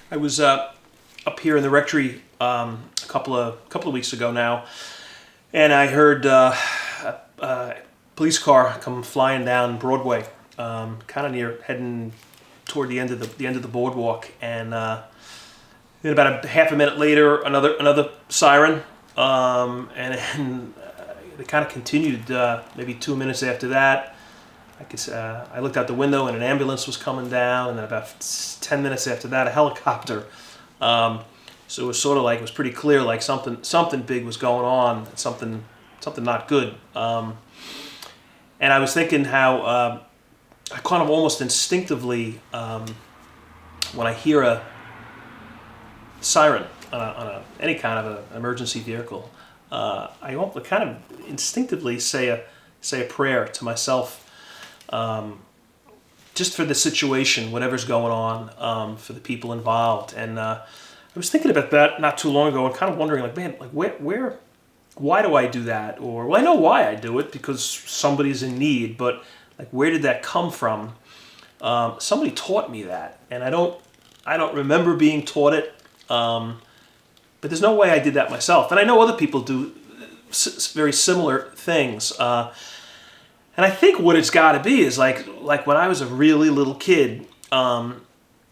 I was up here in the rectory a couple of weeks ago now, and I heard a police car come flying down Broadway, kind of near heading toward the end of the boardwalk, and then about a half a minute later, another siren, and then it kind of continued. Maybe 2 minutes after that, I looked out the window and an ambulance was coming down, and then about 10 minutes after that, a helicopter. So it was sort of like, it was pretty clear, like something big was going on, something not good. And I was thinking how I kind of almost instinctively, when I hear a siren on any kind of an emergency vehicle, I kind of instinctively say a prayer to myself, just for the situation, whatever's going on, for the people involved. And I was thinking about that not too long ago, and kind of wondering, like, man, like why do I do that? Or, well, I know why I do it, because somebody's in need, but like, where did that come from? Somebody taught me that, and I don't remember being taught it. But there's no way I did that myself, and I know other people do very similar things. And I think what it's got to be is like when I was a really little kid,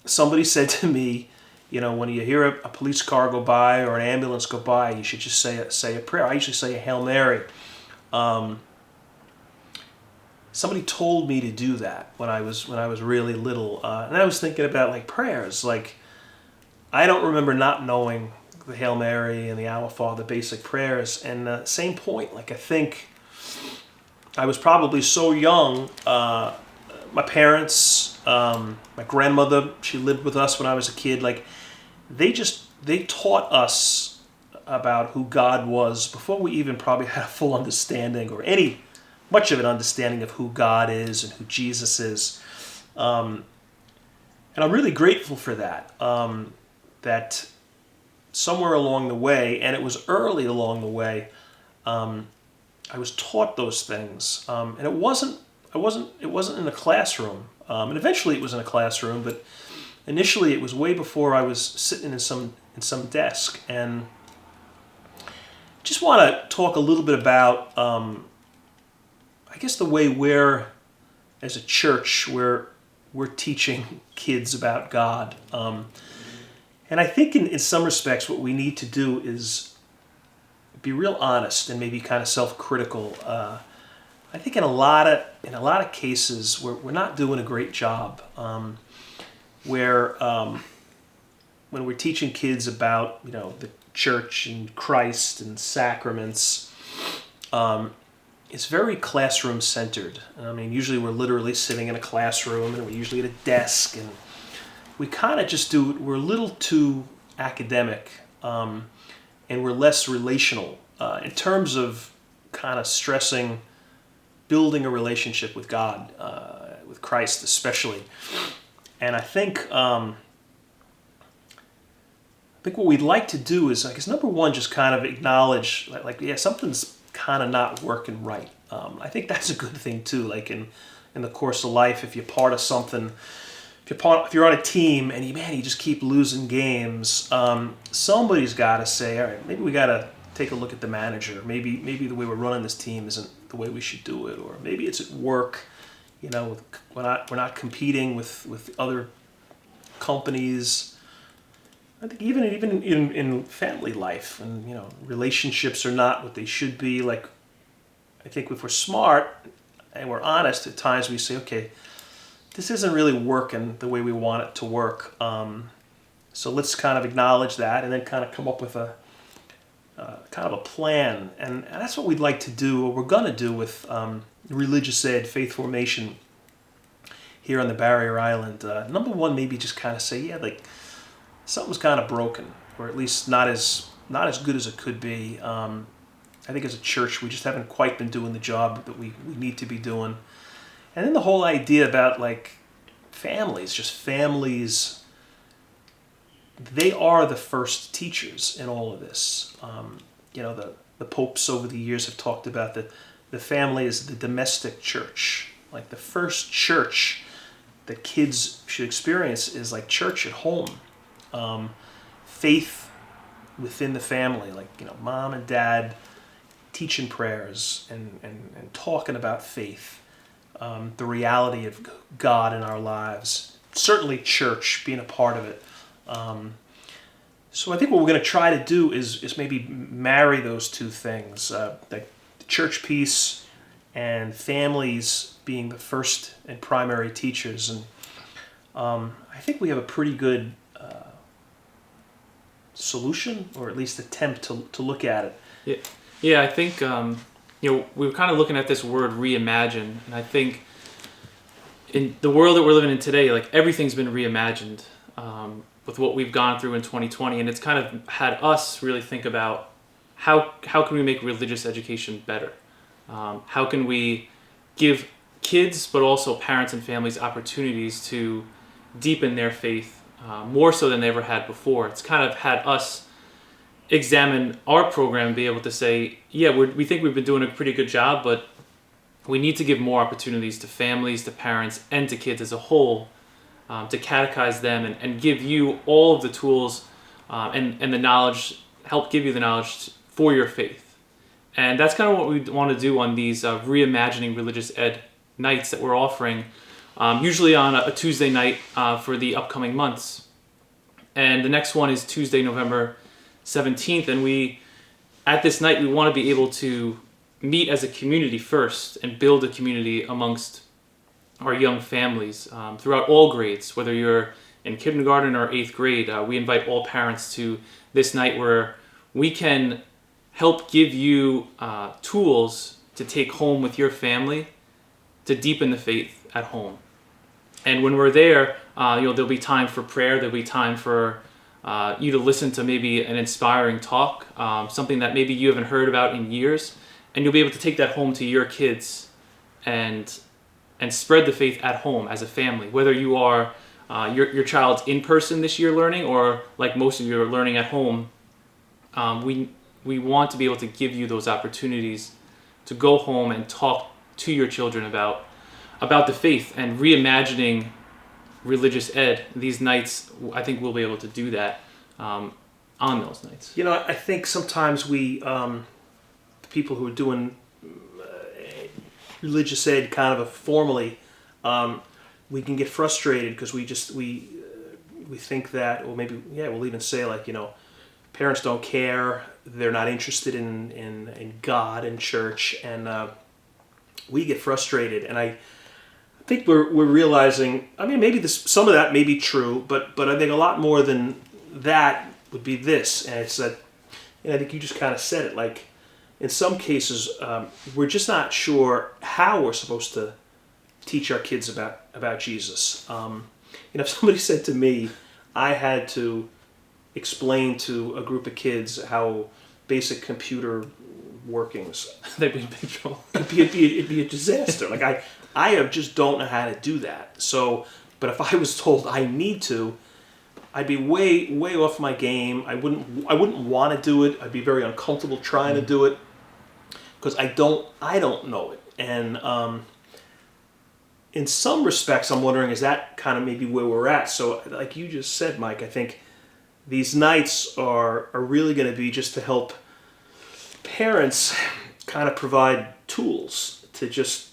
somebody said to me, when you hear a police car go by or an ambulance go by, you should just say a prayer. I usually say a Hail Mary. Somebody told me to do that when I was really little, and I was thinking about like prayers. Like, I don't remember not knowing the Hail Mary and the Our Father, basic prayers. And same point. Like, I think I was probably so young. My parents, my grandmother, she lived with us when I was a kid. Like, they taught us about who God was before we even probably had a full understanding or much of an understanding of who God is and who Jesus is. And I'm really grateful for that. That somewhere along the way, and it was early along the way, I was taught those things, and it wasn't in a classroom, and eventually it was in a classroom, but initially it was way before I was sitting in some desk. And just want to talk a little bit about, I guess, the way we're, as a church, we're teaching kids about God. And I think in some respects what we need to do is be real honest and maybe kind of self-critical. I think in a lot of cases we're not doing a great job. Where when we're teaching kids about the church and Christ and sacraments, it's very classroom centered. I mean, usually we're literally sitting in a classroom, and we're usually at a desk, and we kind of just we're a little too academic, and we're less relational in terms of kind of stressing building a relationship with God, with Christ especially. And I think what we'd like to do is, I guess, number one, just kind of acknowledge, yeah, something's kind of not working right. I think that's a good thing too. Like in the course of life, if you're part of something, if you're on a team and you just keep losing games, somebody's got to say, all right, maybe we got to take a look at the manager. Maybe the way we're running this team isn't the way we should do it, or maybe it's at work. We're not competing with other companies. I think even in family life, and relationships are not what they should be. Like, I think if we're smart and we're honest, at times we say, okay, this isn't really working the way we want it to work. So let's kind of acknowledge that, and then kind of come up with a kind of a plan. And that's what we'd like to do, or we're going to do with religious ed, faith formation here on the Barrier Island. Number one, maybe just kind of say, yeah, like something's kind of broken, or at least not as good as it could be. I think as a church, we just haven't quite been doing the job that we need to be doing. And then the whole idea about like families, they are the first teachers in all of this. The popes over the years have talked about the family as the domestic church. Like, the first church that kids should experience is like church at home. faith within the family, like, mom and dad teaching prayers and talking about faith, the reality of God in our lives, certainly church, being a part of it. So I think what we're going to try to do is maybe marry those two things, like the church piece and families being the first and primary teachers. And I think we have a pretty good solution, or at least attempt to look at it. Yeah. I think we were kind of looking at this word reimagine, and I think in the world that we're living in today, like everything's been reimagined with what we've gone through in 2020, and it's kind of had us really think about how can we make religious education better? How can we give kids, but also parents and families, opportunities to deepen their faith more so than they ever had before? It's kind of had us examine our program and be able to say, we think we've been doing a pretty good job, but we need to give more opportunities to families, to parents, and to kids as a whole, to catechize them and give you all of the tools and the knowledge, help give you the knowledge for your faith. And that's kind of what we want to do on these Reimagining Religious Ed nights that we're offering, usually on a Tuesday night for the upcoming months. And the next one is Tuesday, November 17th. And at this night, we want to be able to meet as a community first and build a community amongst our young families throughout all grades, whether you're in kindergarten or 8th grade. We invite all parents to this night where we can help give you tools to take home with your family to deepen the faith at home. And when we're there, there'll be time for prayer. There'll be time for you to listen to maybe an inspiring talk, something that maybe you haven't heard about in years, and you'll be able to take that home to your kids and spread the faith at home as a family. Whether you are your child's in person this year learning, or like most of you are learning at home, we want to be able to give you those opportunities to go home and talk to your children about the faith and reimagining religious ed. These nights, I think we'll be able to do that on those nights. I think sometimes we, people who are doing religious ed kind of formally, we can get frustrated because we think that, or maybe, we'll even say like, parents don't care, they're not interested in God and church, and we get frustrated. And I think we're realizing, maybe some of that may be true, but I think a lot more than that would be this, and it's that, I think you just kind of said it, like, in some cases, we're just not sure how we're supposed to teach our kids about Jesus. If somebody said to me, I had to explain to a group of kids how basic computer workings, They'd be in big trouble. it'd be a disaster. Like I just don't know how to do that. So, but if I was told I need to, I'd be way off my game. I wouldn't want to do it. I'd be very uncomfortable trying to do it because I don't know it. And in some respects, I'm wondering, is that kind of maybe where we're at? So, like you just said, Mike, I think these nights are really going to be just to help parents kind of provide tools to just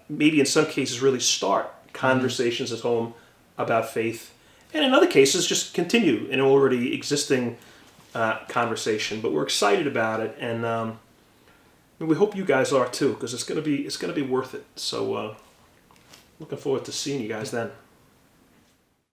maybe in some cases really start conversations at home about faith, and in other cases just continue an already existing conversation. But we're excited about it, and we hope you guys are too, because it's gonna be worth it. So looking forward to seeing you guys then.